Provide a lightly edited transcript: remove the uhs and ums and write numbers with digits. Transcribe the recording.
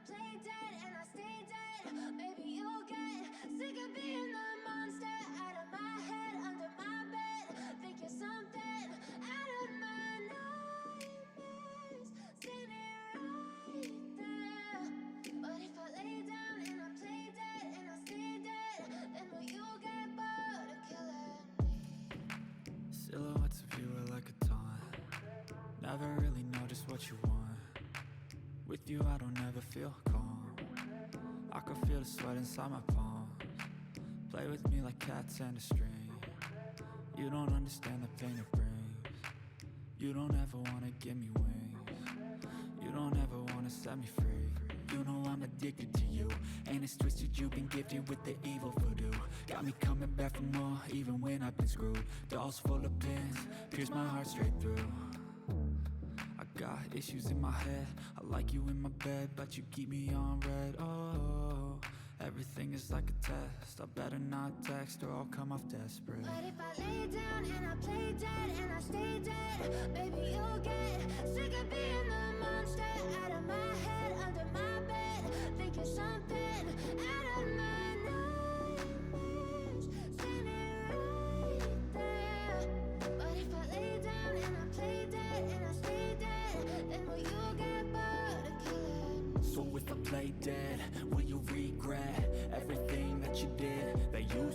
play dead and I stay dead. Maybe you'll get sick of being the monster out of my head, under my bed. Think you're something out of my nightmares, standing right there. But if I lay down and I play dead and I stay dead, then will you get bored of killing me? Silhouettes of you are like a taunt. Never really know just what you want. With you I don't ever feel calm. I can feel the sweat inside my palms. Play with me like cats and a string. You don't understand the pain it brings. You don't ever wanna give me wings. You don't ever wanna set me free. You know I'm addicted to you, and it's twisted, you've been gifted with the evil voodoo. Got me coming back for more, even when I've been screwed. Dolls full of pins, pierce my heart straight through. I got issues in my head, I like you in my bed, but you keep me on red. Oh, everything is like a test, I better not text or I'll come off desperate. But if I lay down and I play dead and I stay dead, maybe you'll get sick of being the monster out of my head, under my bed. Think you're something out of my nightmares, standing right there. But if I lay down and I play dead and I stay dead, then will you get bored of killing me? So if I play dead, will you regret everything that you did, that you